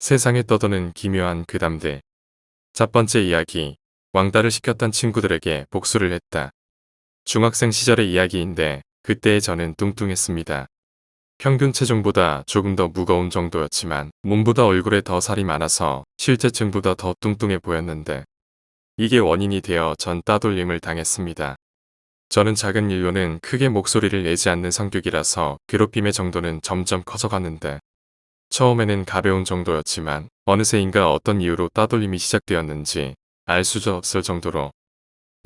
세상에 떠도는 기묘한 괴담들. 첫 번째 이야기. 왕따를 시켰던 친구들에게 복수를 했다. 중학생 시절의 이야기인데 그때의 저는 뚱뚱했습니다. 평균 체중보다 조금 더 무거운 정도였지만 몸보다 얼굴에 더 살이 많아서 실제층보다 더 뚱뚱해 보였는데 이게 원인이 되어 전 따돌림을 당했습니다. 저는 작은 일로는 크게 목소리를 내지 않는 성격이라서 괴롭힘의 정도는 점점 커져갔는데 처음에는 가벼운 정도였지만 어느새인가 어떤 이유로 따돌림이 시작되었는지 알 수도 없을 정도로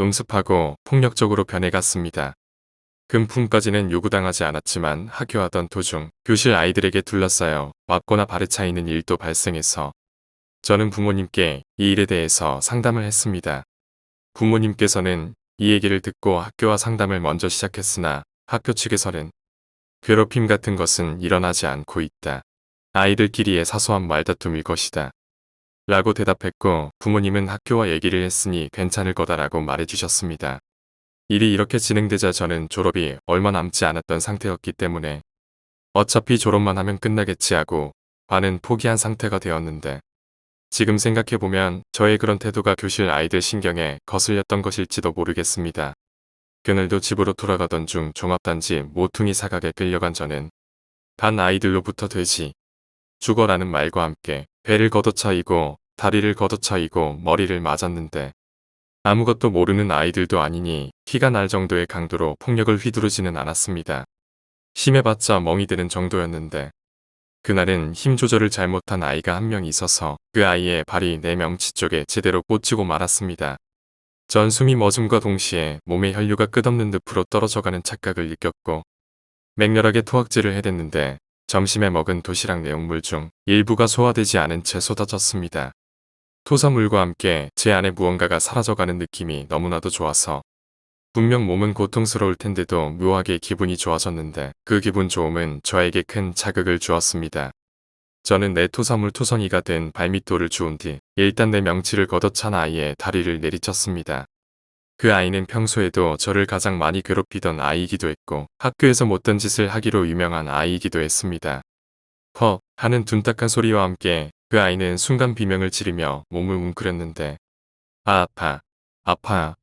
음습하고 폭력적으로 변해갔습니다. 금품까지는 요구당하지 않았지만 학교하던 도중 교실 아이들에게 둘러싸여 맞거나 바르차이는 일도 발생해서 저는 부모님께 이 일에 대해서 상담을 했습니다. 부모님께서는 이 얘기를 듣고 학교와 상담을 먼저 시작했으나 학교 측에서는 괴롭힘 같은 것은 일어나지 않고 있다. 아이들끼리의 사소한 말다툼일 것이다. 라고 대답했고 부모님은 학교와 얘기를 했으니 괜찮을 거다라고 말해주셨습니다. 일이 이렇게 진행되자 저는 졸업이 얼마 남지 않았던 상태였기 때문에 어차피 졸업만 하면 끝나겠지 하고 반은 포기한 상태가 되었는데 지금 생각해보면 저의 그런 태도가 교실 아이들 신경에 거슬렸던 것일지도 모르겠습니다. 그날도 집으로 돌아가던 중 종합단지 모퉁이 사각에 끌려간 저는 반 아이들로부터 돼지 죽어라는 말과 함께 배를 걷어차이고 다리를 걷어차이고 머리를 맞았는데 아무것도 모르는 아이들도 아니니 피가 날 정도의 강도로 폭력을 휘두르지는 않았습니다. 심해봤자 멍이 드는 정도였는데 그날은 힘 조절을 잘못한 아이가 한 명 있어서 그 아이의 발이 내 명치 쪽에 제대로 꽂히고 말았습니다. 전 숨이 멎음과 동시에 몸의 혈류가 끝없는 늪으로 떨어져가는 착각을 느꼈고 맹렬하게 토악질을 해댔는데 점심에 먹은 도시락 내용물 중 일부가 소화되지 않은 채 쏟아졌습니다. 토사물과 함께 제 안에 무언가가 사라져가는 느낌이 너무나도 좋아서 분명 몸은 고통스러울 텐데도 묘하게 기분이 좋아졌는데 그 기분 좋음은 저에게 큰 자극을 주었습니다. 저는 내 토사물 토성이가 된 발밑돌을 주운 뒤 일단 내 명치를 걷어찬 아이의 다리를 내리쳤습니다. 그 아이는 평소에도 저를 가장 많이 괴롭히던 아이이기도 했고 학교에서 못된 짓을 하기로 유명한 아이이기도 했습니다. 퍽 하는 둔탁한 소리와 함께 그 아이는 순간 비명을 지르며 몸을 웅크렸는데 아파 아파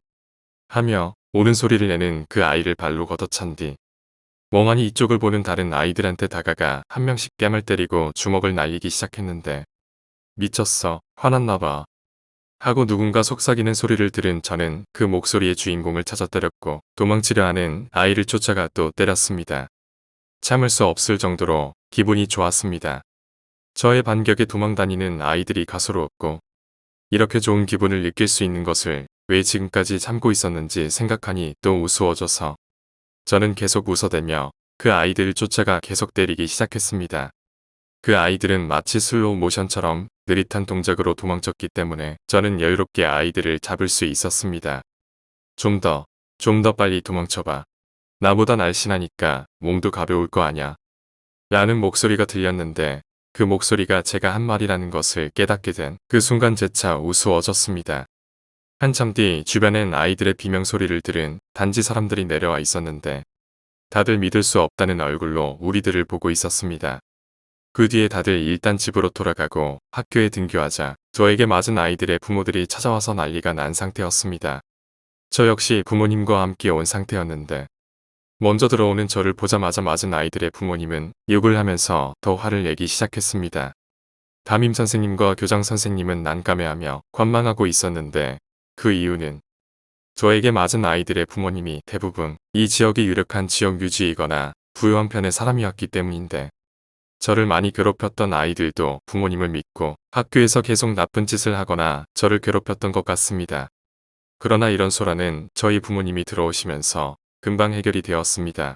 하며 오는 소리를 내는 그 아이를 발로 걷어찬 뒤 멍하니 이쪽을 보는 다른 아이들한테 다가가 한 명씩 뺨을 때리고 주먹을 날리기 시작했는데 미쳤어 화났나봐 하고 누군가 속삭이는 소리를 들은 저는 그 목소리의 주인공을 찾아 때렸고 도망치려 하는 아이를 쫓아가 또 때렸습니다. 참을 수 없을 정도로 기분이 좋았습니다. 저의 반격에 도망다니는 아이들이 가소로웠고 이렇게 좋은 기분을 느낄 수 있는 것을 왜 지금까지 참고 있었는지 생각하니 또 우스워져서 저는 계속 웃어대며 그 아이들을 쫓아가 계속 때리기 시작했습니다. 그 아이들은 마치 슬로우 모션처럼 느릿한 동작으로 도망쳤기 때문에 저는 여유롭게 아이들을 잡을 수 있었습니다. 좀 더 빨리 도망쳐봐. 나보다 날씬하니까 몸도 가벼울 거 아냐. 라는 목소리가 들렸는데 그 목소리가 제가 한 말이라는 것을 깨닫게 된 그 순간 재차 우스워졌습니다. 한참 뒤 주변엔 아이들의 비명소리를 들은 단지 사람들이 내려와 있었는데 다들 믿을 수 없다는 얼굴로 우리들을 보고 있었습니다. 그 뒤에 다들 일단 집으로 돌아가고 학교에 등교하자 저에게 맞은 아이들의 부모들이 찾아와서 난리가 난 상태였습니다. 저 역시 부모님과 함께 온 상태였는데 먼저 들어오는 저를 보자마자 맞은 아이들의 부모님은 욕을 하면서 더 화를 내기 시작했습니다. 담임 선생님과 교장 선생님은 난감해하며 관망하고 있었는데 그 이유는 저에게 맞은 아이들의 부모님이 대부분 이 지역이 유력한 지역 유지이거나 부유한 편의 사람이었기 때문인데 저를 많이 괴롭혔던 아이들도 부모님을 믿고 학교에서 계속 나쁜 짓을 하거나 저를 괴롭혔던 것 같습니다. 그러나 이런 소란은 저희 부모님이 들어오시면서 금방 해결이 되었습니다.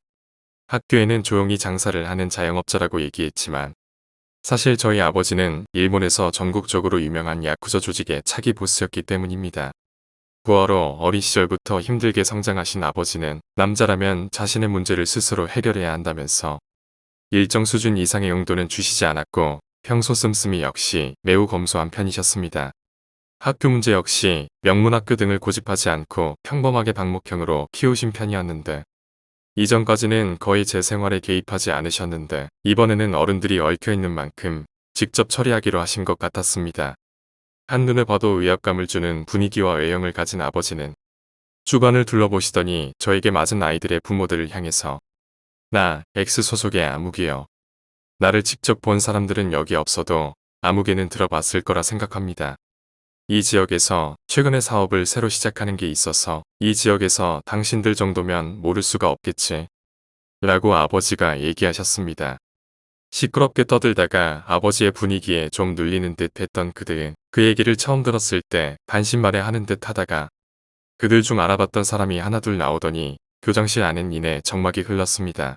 학교에는 조용히 장사를 하는 자영업자라고 얘기했지만 사실 저희 아버지는 일본에서 전국적으로 유명한 야쿠자 조직의 차기 보스였기 때문입니다. 부하로 어린 시절부터 힘들게 성장하신 아버지는 남자라면 자신의 문제를 스스로 해결해야 한다면서 일정 수준 이상의 용돈은 주시지 않았고 평소 씀씀이 역시 매우 검소한 편이셨습니다. 학교 문제 역시 명문학교 등을 고집하지 않고 평범하게 방목형으로 키우신 편이었는데 이전까지는 거의 제 생활에 개입하지 않으셨는데 이번에는 어른들이 얽혀있는 만큼 직접 처리하기로 하신 것 같았습니다. 한눈에 봐도 위압감을 주는 분위기와 외형을 가진 아버지는 주변을 둘러보시더니 저에게 맞은 아이들의 부모들을 향해서 나 X 소속의 아무개요. 나를 직접 본 사람들은 여기 없어도 아무개는 들어봤을 거라 생각합니다. 이 지역에서 최근에 사업을 새로 시작하는 게 있어서 이 지역에서 당신들 정도면 모를 수가 없겠지. 라고 아버지가 얘기하셨습니다. 시끄럽게 떠들다가 아버지의 분위기에 좀 눌리는 듯 했던 그들은 그 얘기를 처음 들었을 때 반신말해하는 듯 하다가 그들 중 알아봤던 사람이 하나둘 나오더니 교장실 안엔 이내 정막이 흘렀습니다.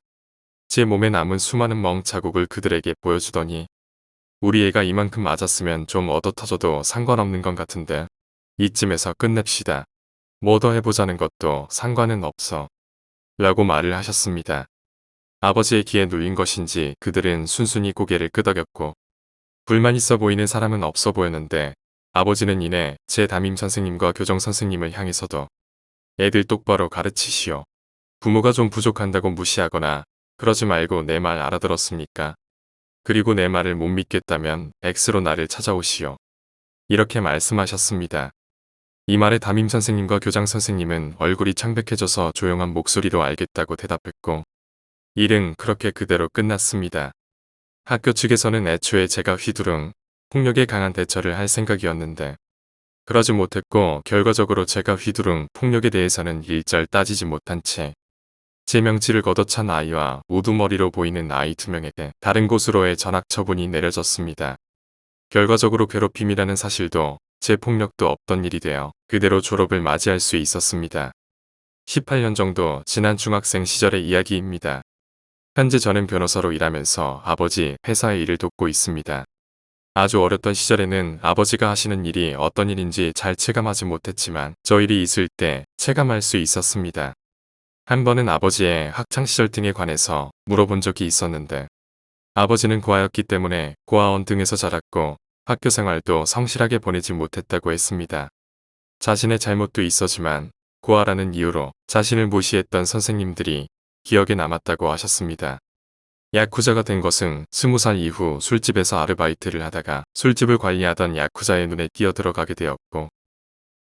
제 몸에 남은 수많은 멍 자국을 그들에게 보여주더니 우리 애가 이만큼 맞았으면 좀 얻어터져도 상관없는 건 같은데 이쯤에서 끝냅시다. 뭐 더 해보자는 것도 상관은 없어. 라고 말을 하셨습니다. 아버지의 귀에 눌린 것인지 그들은 순순히 고개를 끄덕였고 불만 있어 보이는 사람은 없어 보였는데 아버지는 이내 제 담임 선생님과 교정 선생님을 향해서도 애들 똑바로 가르치시오. 부모가 좀 부족한다고 무시하거나 그러지 말고 내 말 알아들었습니까? 그리고 내 말을 못 믿겠다면 X로 나를 찾아오시오. 이렇게 말씀하셨습니다. 이 말에 담임 선생님과 교장 선생님은 얼굴이 창백해져서 조용한 목소리로 알겠다고 대답했고 일은 그렇게 그대로 끝났습니다. 학교 측에서는 애초에 제가 휘두른 폭력에 강한 대처를 할 생각이었는데 그러지 못했고 결과적으로 제가 휘두른 폭력에 대해서는 일절 따지지 못한 채 제 명치를 걷어찬 아이와 우두머리로 보이는 아이 2명에게 다른 곳으로의 전학 처분이 내려졌습니다. 결과적으로 괴롭힘이라는 사실도 제 폭력도 없던 일이 되어 그대로 졸업을 맞이할 수 있었습니다. 18년 정도 지난 중학생 시절의 이야기입니다. 현재 저는 변호사로 일하면서 아버지 회사의 일을 돕고 있습니다. 아주 어렸던 시절에는 아버지가 하시는 일이 어떤 일인지 잘 체감하지 못했지만 저 일이 있을 때 체감할 수 있었습니다. 한 번은 아버지의 학창시절 등에 관해서 물어본 적이 있었는데 아버지는 고아였기 때문에 고아원 등에서 자랐고 학교 생활도 성실하게 보내지 못했다고 했습니다. 자신의 잘못도 있었지만 고아라는 이유로 자신을 무시했던 선생님들이 기억에 남았다고 하셨습니다. 야쿠자가 된 것은 20살 이후 술집에서 아르바이트를 하다가 술집을 관리하던 야쿠자의 눈에 띄어 들어가게 되었고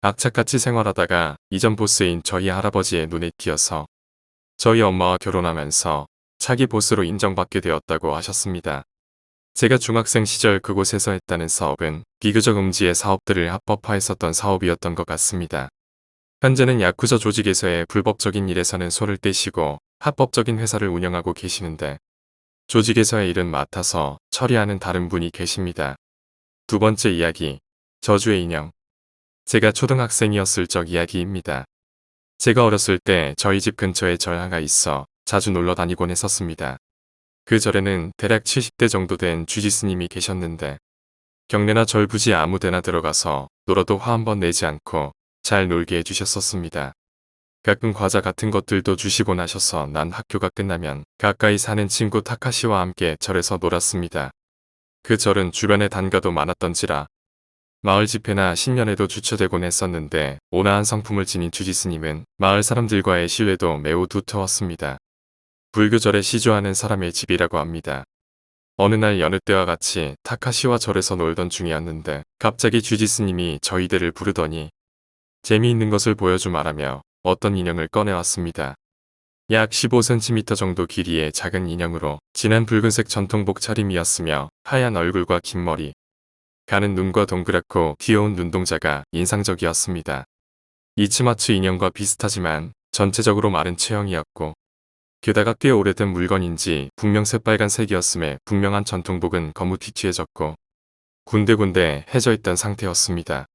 악착같이 생활하다가 이전 보스인 저희 할아버지의 눈에 띄어서 저희 엄마와 결혼하면서 차기 보스로 인정받게 되었다고 하셨습니다. 제가 중학생 시절 그곳에서 했다는 사업은 비교적 음지의 사업들을 합법화했었던 사업이었던 것 같습니다. 현재는 야쿠자 조직에서의 불법적인 일에서는 손을 떼시고 합법적인 회사를 운영하고 계시는데 조직에서의 일은 맡아서 처리하는 다른 분이 계십니다. 두 번째 이야기, 저주의 인형. 제가 초등학생이었을 적 이야기입니다. 제가 어렸을 때 저희 집 근처에 절하가 있어 자주 놀러 다니곤 했었습니다. 그 절에는 대략 70대 정도 된 주지스님이 계셨는데 경례나 절부지 아무데나 들어가서 놀아도 화 한 번 내지 않고 잘 놀게 해주셨었습니다. 가끔 과자 같은 것들도 주시곤 하셔서 난 학교가 끝나면 가까이 사는 친구 타카시와 함께 절에서 놀았습니다. 그 절은 주변에 단가도 많았던지라 마을 집회나 신년에도 주최되곤 했었는데 온화한 성품을 지닌 주지스님은 마을 사람들과의 신뢰도 매우 두터웠습니다. 불교절에 시주하는 사람의 집이라고 합니다. 어느 날 여느 때와 같이 타카시와 절에서 놀던 중이었는데 갑자기 주지스님이 저희들을 부르더니 재미있는 것을 보여주마라며 어떤 인형을 꺼내왔습니다. 약 15cm 정도 길이의 작은 인형으로 진한 붉은색 전통복 차림이었으며 하얀 얼굴과 긴 머리, 가는 눈과 동그랗고 귀여운 눈동자가 인상적이었습니다. 이치마츠 인형과 비슷하지만 전체적으로 마른 체형이었고 게다가 꽤 오래된 물건인지 분명 새빨간색이었음에 분명한 전통복은 거무튀튀해졌고 군데군데 해져있던 상태였습니다.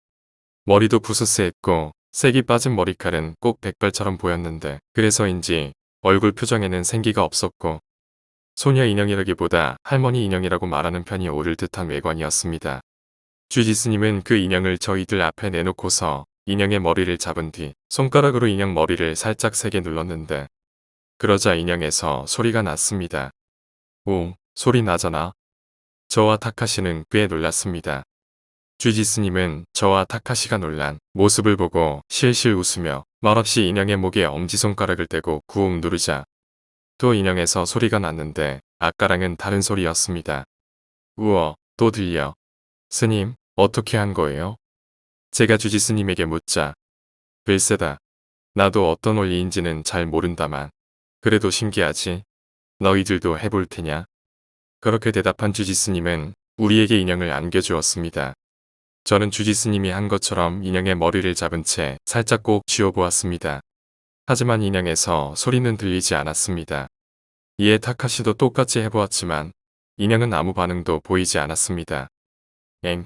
머리도 부스스했고 색이 빠진 머리칼은 꼭 백발처럼 보였는데 그래서인지 얼굴 표정에는 생기가 없었고 소녀 인형이라기보다 할머니 인형이라고 말하는 편이 옳을 듯한 외관이었습니다. 주지스님은 그 인형을 저희들 앞에 내놓고서 인형의 머리를 잡은 뒤 손가락으로 인형 머리를 살짝 세게 눌렀는데 그러자 인형에서 소리가 났습니다. 오, 소리 나잖아. 저와 타카시는 꽤 놀랐습니다. 주지스님은 저와 타카시가 놀란 모습을 보고 실실 웃으며 말없이 인형의 목에 엄지손가락을 대고 구웅 누르자 또 인형에서 소리가 났는데 아까랑은 다른 소리였습니다. 우와, 또 들려. 스님, 어떻게 한 거예요? 제가 주지스님에게 묻자. 글쎄다. 나도 어떤 원리인지는 잘 모른다만. 그래도 신기하지. 너희들도 해볼 테냐? 그렇게 대답한 주지스님은 우리에게 인형을 안겨주었습니다. 저는 주지스님이 한 것처럼 인형의 머리를 잡은 채 살짝 꼭 쥐어보았습니다. 하지만 인형에서 소리는 들리지 않았습니다. 이에 타카시도 똑같이 해보았지만 인형은 아무 반응도 보이지 않았습니다. 엥?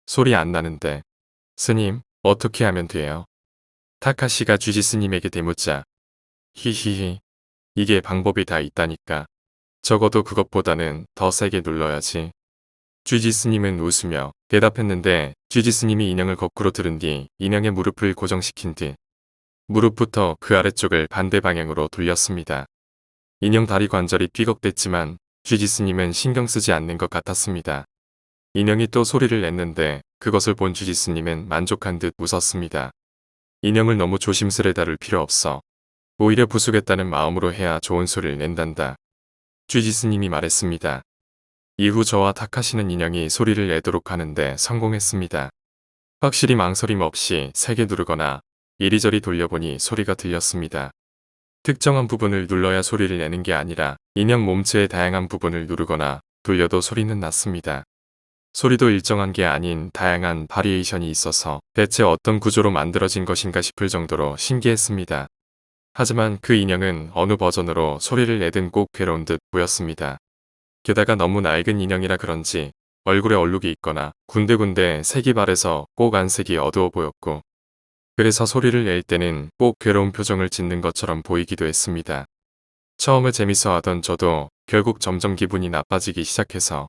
소리 안 나는데. 스님, 어떻게 하면 돼요? 타카시가 주지스님에게 대묻자. 히히히. 이게 방법이 다 있다니까. 적어도 그것보다는 더 세게 눌러야지. 주지스님은 웃으며 대답했는데 주지스님이 인형을 거꾸로 들은 뒤 인형의 무릎을 고정시킨 뒤 무릎부터 그 아래쪽을 반대 방향으로 돌렸습니다. 인형 다리 관절이 삐걱댔지만 주지스님은 신경 쓰지 않는 것 같았습니다. 인형이 또 소리를 냈는데 그것을 본 주지스님은 만족한 듯 웃었습니다. 인형을 너무 조심스레 다룰 필요 없어. 오히려 부수겠다는 마음으로 해야 좋은 소리를 낸단다. 주지스님이 말했습니다. 이후 저와 타카시는 인형이 소리를 내도록 하는데 성공했습니다. 확실히 망설임 없이 세게 누르거나 이리저리 돌려보니 소리가 들렸습니다. 특정한 부분을 눌러야 소리를 내는 게 아니라 인형 몸체의 다양한 부분을 누르거나 돌려도 소리는 났습니다. 소리도 일정한 게 아닌 다양한 바리에이션이 있어서 대체 어떤 구조로 만들어진 것인가 싶을 정도로 신기했습니다. 하지만 그 인형은 어느 버전으로 소리를 내든 꼭 괴로운 듯 보였습니다. 게다가 너무 낡은 인형이라 그런지 얼굴에 얼룩이 있거나 군데군데 색이 바래서 꼭 안색이 어두워 보였고 그래서 소리를 낼 때는 꼭 괴로운 표정을 짓는 것처럼 보이기도 했습니다. 처음에 재밌어 하던 저도 결국 점점 기분이 나빠지기 시작해서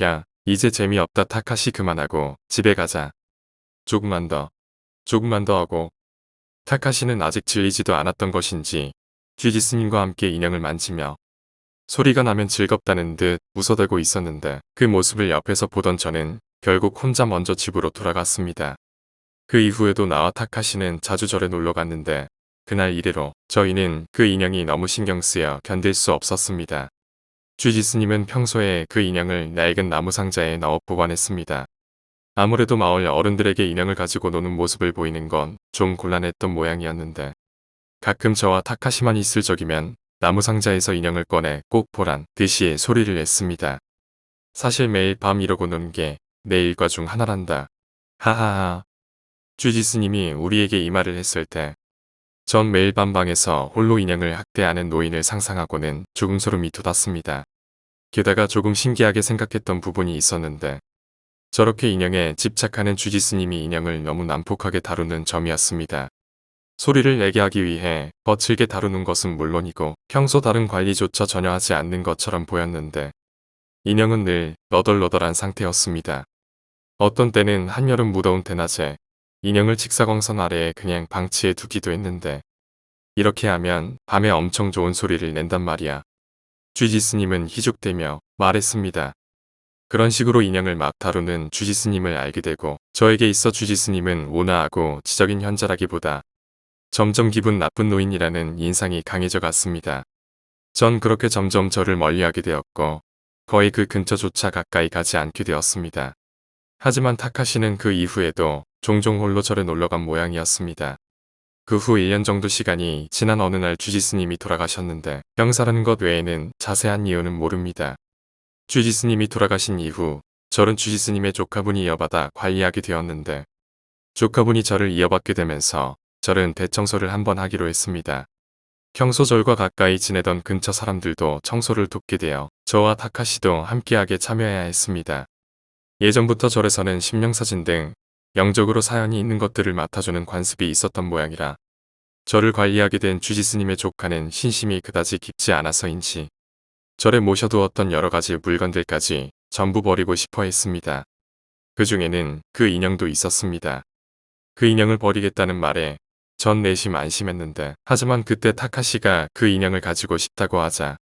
야, 이제 재미없다 타카시 그만하고 집에 가자. 조금만 더 하고 타카시는 아직 질리지도 않았던 것인지 쥐지스님과 함께 인형을 만지며 소리가 나면 즐겁다는 듯 웃어대고 있었는데 그 모습을 옆에서 보던 저는 결국 혼자 먼저 집으로 돌아갔습니다. 그 이후에도 나와 타카시는 자주 절에 놀러 갔는데 그날 이래로 저희는 그 인형이 너무 신경 쓰여 견딜 수 없었습니다. 주지스님은 평소에 그 인형을 낡은 나무 상자에 넣어 보관했습니다. 아무래도 마을 어른들에게 인형을 가지고 노는 모습을 보이는 건 좀 곤란했던 모양이었는데 가끔 저와 타카시만 있을 적이면 나무 상자에서 인형을 꺼내 꼭 보란 듯이 소리를 냈습니다. 사실 매일 밤 이러고 노는 게 내 일과 중 하나란다. 하하하. 주지스님이 우리에게 이 말을 했을 때 전 매일 밤 방에서 홀로 인형을 학대하는 노인을 상상하고는 조금 소름이 돋았습니다. 게다가 조금 신기하게 생각했던 부분이 있었는데 저렇게 인형에 집착하는 주지스님이 인형을 너무 난폭하게 다루는 점이었습니다. 소리를 내게 하기 위해 거칠게 다루는 것은 물론이고 평소 다른 관리조차 전혀 하지 않는 것처럼 보였는데 인형은 늘 너덜너덜한 상태였습니다. 어떤 때는 한여름 무더운 대낮에 인형을 직사광선 아래에 그냥 방치해 두기도 했는데 이렇게 하면 밤에 엄청 좋은 소리를 낸단 말이야. 주지스님은 희죽대며 말했습니다. 그런 식으로 인형을 막 다루는 주지스님을 알게 되고 저에게 있어 주지스님은 온화하고 지적인 현자라기보다 점점 기분 나쁜 노인이라는 인상이 강해져 갔습니다. 전 그렇게 점점 저를 멀리하게 되었고 거의 그 근처조차 가까이 가지 않게 되었습니다. 하지만 타카시는 그 이후에도 종종 홀로 절에 놀러간 모양이었습니다. 그 후 1년 정도 시간이 지난 어느 날 주지스님이 돌아가셨는데 병사라는 것 외에는 자세한 이유는 모릅니다. 주지스님이 돌아가신 이후 저는 주지스님의 조카분이 이어받아 관리하게 되었는데 조카분이 저를 이어받게 되면서 절은 대청소를 한번 하기로 했습니다. 평소 절과 가까이 지내던 근처 사람들도 청소를 돕게 되어 저와 타카시도 함께하게 참여해야 했습니다. 예전부터 절에서는 심령사진 등 영적으로 사연이 있는 것들을 맡아주는 관습이 있었던 모양이라 저를 관리하게 된 주지스님의 조카는 신심이 그다지 깊지 않아서인지 절에 모셔두었던 여러가지 물건들까지 전부 버리고 싶어 했습니다. 그 중에는 그 인형도 있었습니다. 그 인형을 버리겠다는 말에 전 내심 안심했는데 하지만 그때 타카시가 그 인형을 가지고 싶다고 하자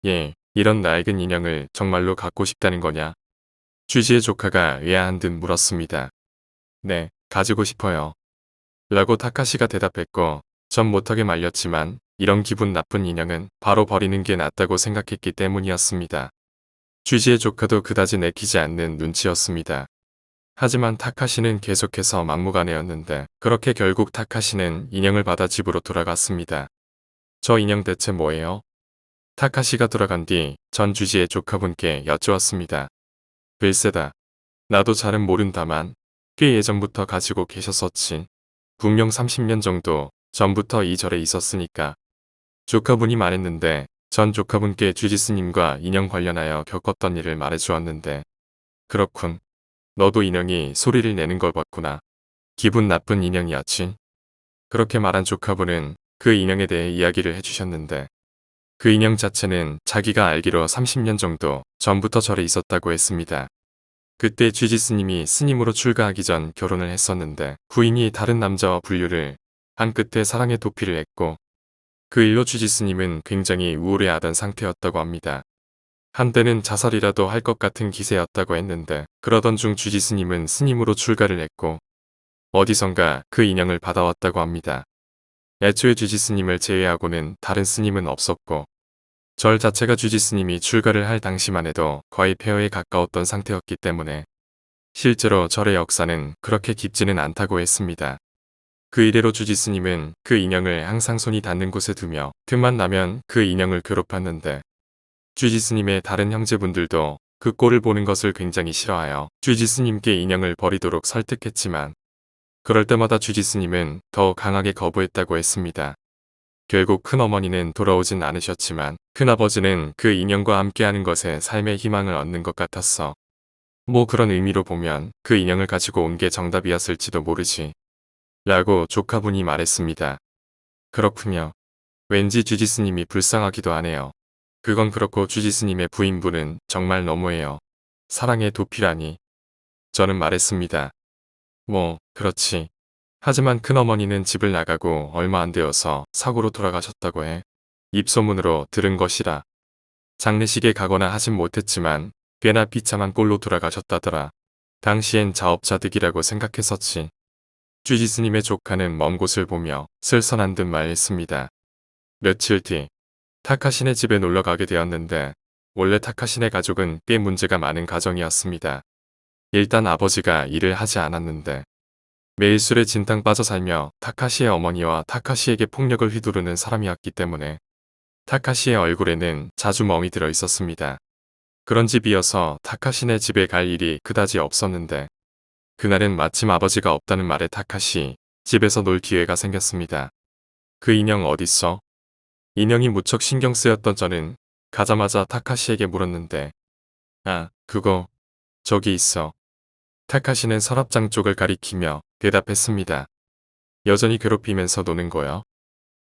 예, 이런 낡은 인형을 정말로 갖고 싶다는 거냐? 주지의 조카가 의아한 듯 물었습니다. 네, 가지고 싶어요. 라고 타카시가 대답했고 전 못하게 말렸지만 이런 기분 나쁜 인형은 바로 버리는 게 낫다고 생각했기 때문이었습니다. 주지의 조카도 그다지 내키지 않는 눈치였습니다. 하지만 타카시는 계속해서 막무가내였는데 그렇게 결국 타카시는 인형을 받아 집으로 돌아갔습니다. 저 인형 대체 뭐예요? 타카시가 돌아간 뒤 전 주지의 조카분께 여쭈었습니다. 글쎄다. 나도 잘은 모른다만 꽤 예전부터 가지고 계셨었지. 분명 30년 정도 전부터 이 절에 있었으니까. 조카분이 말했는데 전 조카분께 주지스님과 인형 관련하여 겪었던 일을 말해주었는데 그렇군. 너도 인형이 소리를 내는 걸 봤구나. 기분 나쁜 인형이었지. 그렇게 말한 조카분은 그 인형에 대해 이야기를 해주셨는데 그 인형 자체는 자기가 알기로 30년 정도 전부터 절에 있었다고 했습니다. 그때 쥐지스님이 스님으로 출가하기 전 결혼을 했었는데 부인이 다른 남자와 분류를 한 끝에 사랑의 도피를 했고 그 일로 쥐지스님은 굉장히 우울해하던 상태였다고 합니다. 한때는 자살이라도 할 것 같은 기세였다고 했는데 그러던 중 쥐지스님은 스님으로 출가를 했고 어디선가 그 인형을 받아왔다고 합니다. 애초에 쥐지스님을 제외하고는 다른 스님은 없었고 절 자체가 쥐지스님이 출가를 할 당시만 해도 거의 폐허에 가까웠던 상태였기 때문에 실제로 절의 역사는 그렇게 깊지는 않다고 했습니다. 그 이래로 쥐지스님은 그 인형을 항상 손이 닿는 곳에 두며 틈만 나면 그 인형을 괴롭혔는데 쥐지스님의 다른 형제분들도 그 꼴을 보는 것을 굉장히 싫어하여 쥐지스님께 인형을 버리도록 설득했지만 그럴 때마다 쥐지스님은 더욱 강하게 거부했다고 했습니다. 결국 큰어머니는 돌아오진 않으셨지만 큰아버지는 그 인형과 함께하는 것에 삶의 희망을 얻는 것 같았어. 뭐 그런 의미로 보면 그 인형을 가지고 온 게 정답이었을지도 모르지. 라고 조카분이 말했습니다. 그렇군요. 왠지 쥐지스님이 불쌍하기도 하네요. 그건 그렇고 쥐지스님의 부인분은 정말 너무해요. 사랑의 도피라니. 저는 말했습니다. 뭐 그렇지. 하지만 큰어머니는 집을 나가고 얼마 안 되어서 사고로 돌아가셨다고 해. 입소문으로 들은 것이라. 장례식에 가거나 하진 못했지만 꽤나 비참한 꼴로 돌아가셨다더라. 당시엔 자업자득이라고 생각했었지. 쥐지스님의 조카는 먼 곳을 보며 슬선한 듯 말했습니다. 며칠 뒤 타카시네 집에 놀러 가게 되었는데 원래 타카시네 가족은 꽤 문제가 많은 가정이었습니다. 일단 아버지가 일을 하지 않았는데 매일 술에 진탕 빠져 살며 타카시의 어머니와 타카시에게 폭력을 휘두르는 사람이었기 때문에 타카시의 얼굴에는 자주 멍이 들어 있었습니다. 그런 집이어서 타카시네 집에 갈 일이 그다지 없었는데 그날은 마침 아버지가 없다는 말에 타카시 집에서 놀 기회가 생겼습니다. 그 인형 어딨어? 인형이 무척 신경 쓰였던 저는 가자마자 타카시에게 물었는데 아, 그거 저기 있어. 타카시는 서랍장 쪽을 가리키며 대답했습니다. 여전히 괴롭히면서 노는 거요?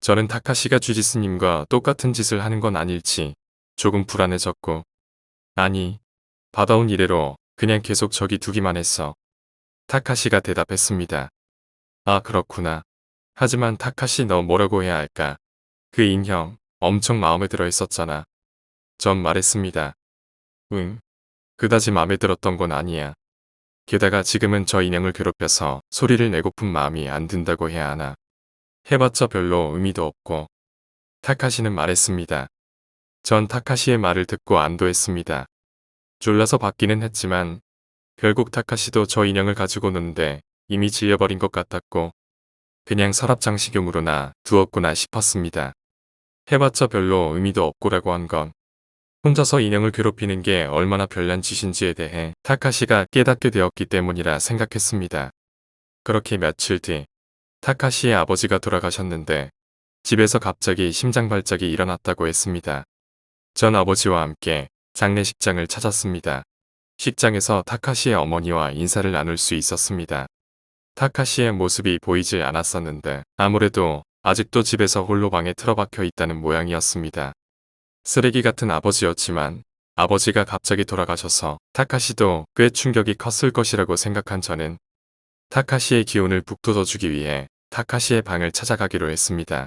저는 타카시가 쥐지스님과 똑같은 짓을 하는 건 아닐지 조금 불안해졌고 아니, 받아온 이래로 그냥 계속 저기 두기만 했어. 타카시가 대답했습니다. 아 그렇구나. 하지만 타카시 너 뭐라고 해야 할까? 그 인형 엄청 마음에 들어 했었잖아. 전 말했습니다. 응. 그다지 마음에 들었던 건 아니야. 게다가 지금은 저 인형을 괴롭혀서 소리를 내고픈 마음이 안 든다고 해야 하나. 해봤자 별로 의미도 없고. 타카시는 말했습니다. 전 타카시의 말을 듣고 안도했습니다. 졸라서 받기는 했지만 결국 타카시도 저 인형을 가지고 노는데 이미 질려버린 것 같았고 그냥 서랍 장식용으로나 두었구나 싶었습니다. 해봤자 별로 의미도 없고라고 한 건 혼자서 인형을 괴롭히는 게 얼마나 별난 짓인지에 대해 타카시가 깨닫게 되었기 때문이라 생각했습니다. 그렇게 며칠 뒤 타카시의 아버지가 돌아가셨는데 집에서 갑자기 심장발작이 일어났다고 했습니다. 전 아버지와 함께 장례식장을 찾았습니다. 식장에서 타카시의 어머니와 인사를 나눌 수 있었습니다. 타카시의 모습이 보이질 않았었는데 아무래도 아직도 집에서 홀로 방에 틀어박혀 있다는 모양이었습니다. 쓰레기 같은 아버지였지만 아버지가 갑자기 돌아가셔서 타카시도 꽤 충격이 컸을 것이라고 생각한 저는 타카시의 기운을 북돋워주기 위해 타카시의 방을 찾아가기로 했습니다.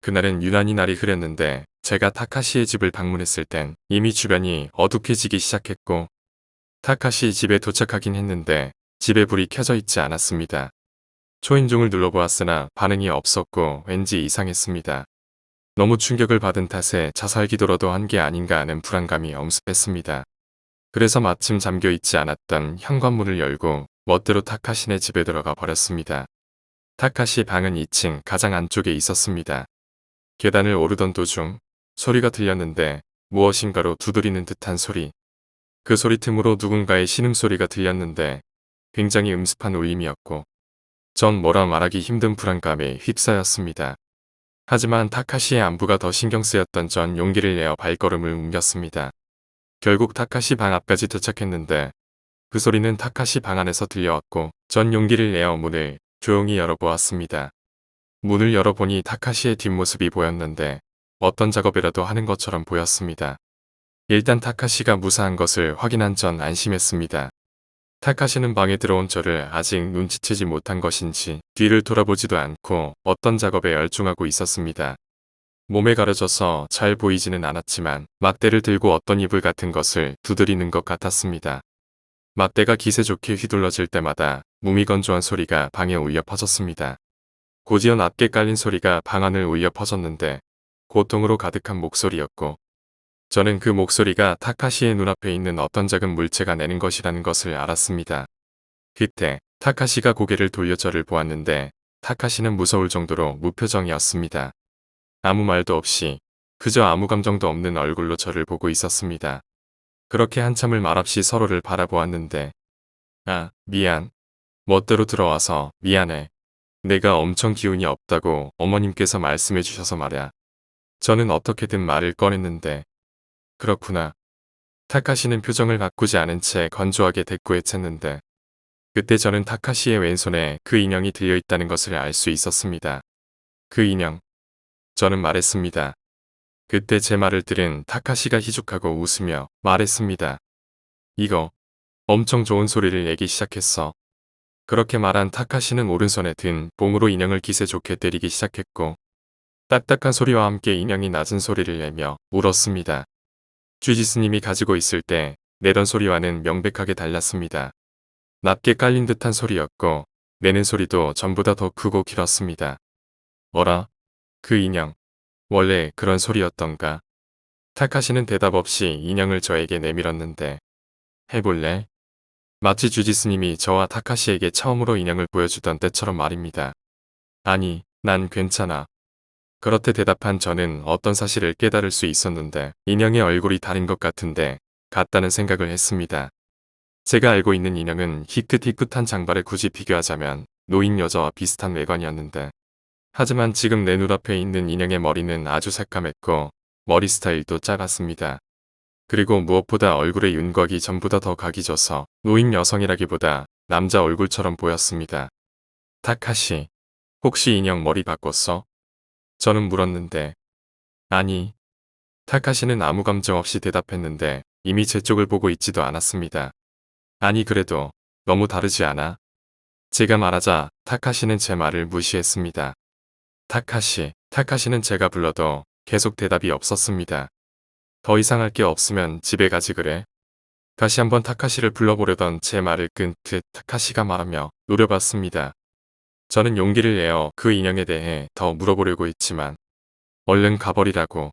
그날은 유난히 날이 흐렸는데 제가 타카시의 집을 방문했을 땐 이미 주변이 어둑해지기 시작했고 타카시 집에 도착하긴 했는데 집에 불이 켜져 있지 않았습니다. 초인종을 눌러보았으나 반응이 없었고 왠지 이상했습니다. 너무 충격을 받은 탓에 자살 기도라도 한 게 아닌가 하는 불안감이 엄습했습니다. 그래서 마침 잠겨 있지 않았던 현관문을 열고 멋대로 타카시네 집에 들어가 버렸습니다. 타카시 방은 2층 가장 안쪽에 있었습니다. 계단을 오르던 도중 소리가 들렸는데 무엇인가로 두드리는 듯한 소리. 그 소리 틈으로 누군가의 신음소리가 들렸는데 굉장히 음습한 울림이었고 전 뭐라 말하기 힘든 불안감에 휩싸였습니다. 하지만 타카시의 안부가 더 신경 쓰였던 전 용기를 내어 발걸음을 옮겼습니다. 결국 타카시 방 앞까지 도착했는데 그 소리는 타카시 방 안에서 들려왔고 전 용기를 내어 문을 조용히 열어보았습니다. 문을 열어보니 타카시의 뒷모습이 보였는데 어떤 작업이라도 하는 것처럼 보였습니다. 일단 타카시가 무사한 것을 확인한 전 안심했습니다. 타카시는 방에 들어온 저를 아직 눈치채지 못한 것인지 뒤를 돌아보지도 않고 어떤 작업에 열중하고 있었습니다. 몸에 가려져서 잘 보이지는 않았지만 막대를 들고 어떤 이불 같은 것을 두드리는 것 같았습니다. 막대가 기세 좋게 휘둘러질 때마다 무미건조한 소리가 방에 울려 퍼졌습니다. 곧이어 낮게 깔린 소리가 방 안을 울려 퍼졌는데 고통으로 가득한 목소리였고 저는 그 목소리가 타카시의 눈앞에 있는 어떤 작은 물체가 내는 것이라는 것을 알았습니다. 그때 타카시가 고개를 돌려 저를 보았는데 타카시는 무서울 정도로 무표정이었습니다. 아무 말도 없이 그저 아무 감정도 없는 얼굴로 저를 보고 있었습니다. 그렇게 한참을 말없이 서로를 바라보았는데 아, 미안. 멋대로 들어와서 미안해. 내가 엄청 기운이 없다고 어머님께서 말씀해 주셔서 말야. 저는 어떻게든 말을 꺼냈는데 그렇구나. 타카시는 표정을 바꾸지 않은 채 건조하게 대꾸해챘는데 그때 저는 타카시의 왼손에 그 인형이 들려있다는 것을 알 수 있었습니다. 그 인형. 저는 말했습니다. 그때 제 말을 들은 타카시가 희죽하고 웃으며 말했습니다. 이거 엄청 좋은 소리를 내기 시작했어. 그렇게 말한 타카시는 오른손에 든 봉으로 인형을 기세 좋게 때리기 시작했고 딱딱한 소리와 함께 인형이 낮은 소리를 내며 울었습니다. 쥐지스님이 가지고 있을 때 내던 소리와는 명백하게 달랐습니다. 낮게 깔린 듯한 소리였고 내는 소리도 전보다 더 크고 길었습니다. 어라? 그 인형. 원래 그런 소리였던가? 타카시는 대답 없이 인형을 저에게 내밀었는데 해볼래? 마치 쥐지스님이 저와 타카시에게 처음으로 인형을 보여주던 때처럼 말입니다. 아니, 난 괜찮아. 그렇게 대답한 저는 어떤 사실을 깨달을 수 있었는데 인형의 얼굴이 다른 것 같다는 생각을 했습니다. 제가 알고 있는 인형은 희끗희끗한 장발에 굳이 비교하자면 노인 여자와 비슷한 외관이었는데 하지만 지금 내 눈앞에 있는 인형의 머리는 아주 새까맸고 머리 스타일도 작았습니다. 그리고 무엇보다 얼굴의 윤곽이 전보다 더 각이져서 노인 여성이라기보다 남자 얼굴처럼 보였습니다. 타카시, 혹시 인형 머리 바꿨어? 저는 물었는데 아니. 타카시는 아무 감정 없이 대답했는데 이미 제 쪽을 보고 있지도 않았습니다. 아니 그래도 너무 다르지 않아? 제가 말하자 타카시는 제 말을 무시했습니다. 타카시는 제가 불러도 계속 대답이 없었습니다. 더 이상 할 게 없으면 집에 가지 그래. 다시 한번 타카시를 불러보려던 제 말을 끈 듯 타카시가 말하며 노려봤습니다. 저는 용기를 내어 그 인형에 대해 더 물어보려고 했지만 얼른 가버리라고.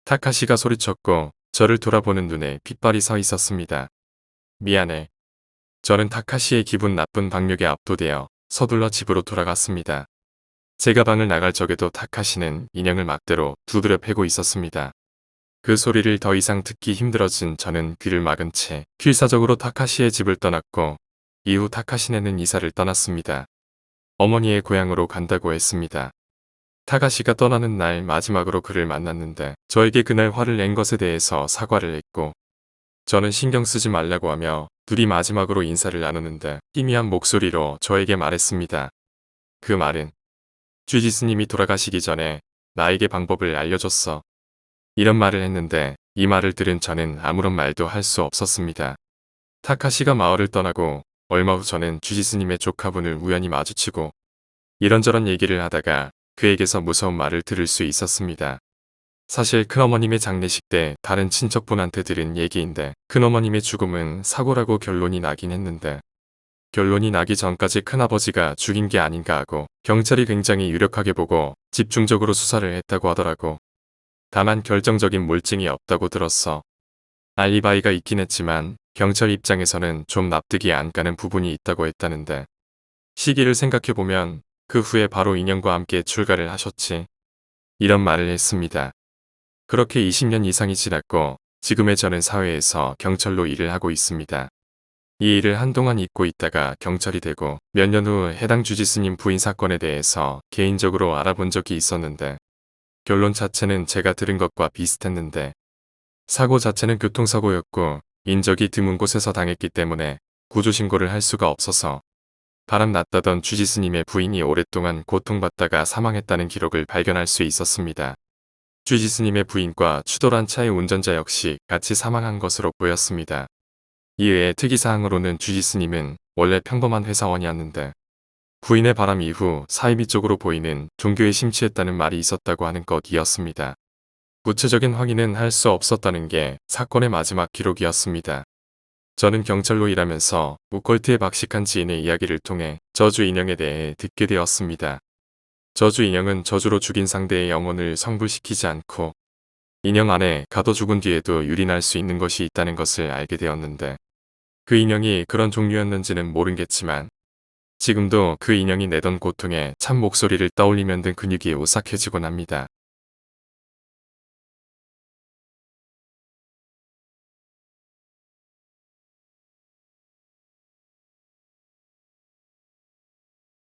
타카시가 소리쳤고 저를 돌아보는 눈에 핏발이 서 있었습니다. 미안해. 저는 타카시의 기분 나쁜 박력에 압도되어 서둘러 집으로 돌아갔습니다. 제가 방을 나갈 적에도 타카시는 인형을 막대로 두드려 패고 있었습니다. 그 소리를 더 이상 듣기 힘들어진 저는 귀를 막은 채 필사적으로 타카시의 집을 떠났고 이후 타카시네는 이사를 떠났습니다. 어머니의 고향으로 간다고 했습니다. 타카시가 떠나는 날 마지막으로 그를 만났는데 저에게 그날 화를 낸 것에 대해서 사과를 했고 저는 신경 쓰지 말라고 하며 둘이 마지막으로 인사를 나누는데 희미한 목소리로 저에게 말했습니다. 그 말은 쥐지스님이 돌아가시기 전에 나에게 방법을 알려줬어. 이런 말을 했는데 이 말을 들은 저는 아무런 말도 할 수 없었습니다. 타카시가 마을을 떠나고 얼마 후 저는 쥐지스님의 조카분을 우연히 마주치고 이런저런 얘기를 하다가 그에게서 무서운 말을 들을 수 있었습니다. 사실 큰어머님의 장례식 때 다른 친척분한테 들은 얘기인데 큰어머님의 죽음은 사고라고 결론이 나긴 했는데 결론이 나기 전까지 큰아버지가 죽인 게 아닌가 하고 경찰이 굉장히 유력하게 보고 집중적으로 수사를 했다고 하더라고. 다만 결정적인 물증이 없다고 들었어. 알리바이가 있긴 했지만 경찰 입장에서는 좀 납득이 안 가는 부분이 있다고 했다는데 시기를 생각해보면 그 후에 바로 인형과 함께 출가를 하셨지. 이런 말을 했습니다. 그렇게 20년 이상이 지났고 지금의 저는 사회에서 경찰로 일을 하고 있습니다. 이 일을 한동안 잊고 있다가 경찰이 되고 몇 년 후 해당 주지스님 부인 사건에 대해서 개인적으로 알아본 적이 있었는데 결론 자체는 제가 들은 것과 비슷했는데 사고 자체는 교통사고였고 인적이 드문 곳에서 당했기 때문에 구조신고를 할 수가 없어서 바람 났다던 주지스님의 부인이 오랫동안 고통받다가 사망했다는 기록을 발견할 수 있었습니다. 주지스님의 부인과 추돌한 차의 운전자 역시 같이 사망한 것으로 보였습니다. 이외에 특이사항으로는 주지스님은 원래 평범한 회사원이었는데 부인의 바람 이후 사이비 쪽으로 보이는 종교에 심취했다는 말이 있었다고 하는 것이었습니다. 구체적인 확인은 할 수 없었다는 게 사건의 마지막 기록이었습니다. 저는 경찰로 일하면서 오컬트에 박식한 지인의 이야기를 통해 저주 인형에 대해 듣게 되었습니다. 저주 인형은 저주로 죽인 상대의 영혼을 성불시키지 않고 인형 안에 가둬 죽은 뒤에도 유린할 수 있는 것이 있다는 것을 알게 되었는데 그 인형이 그런 종류였는지는 모르겠지만 지금도 그 인형이 내던 고통에 참 목소리를 떠올리면 든 근육이 오싹해지곤 합니다.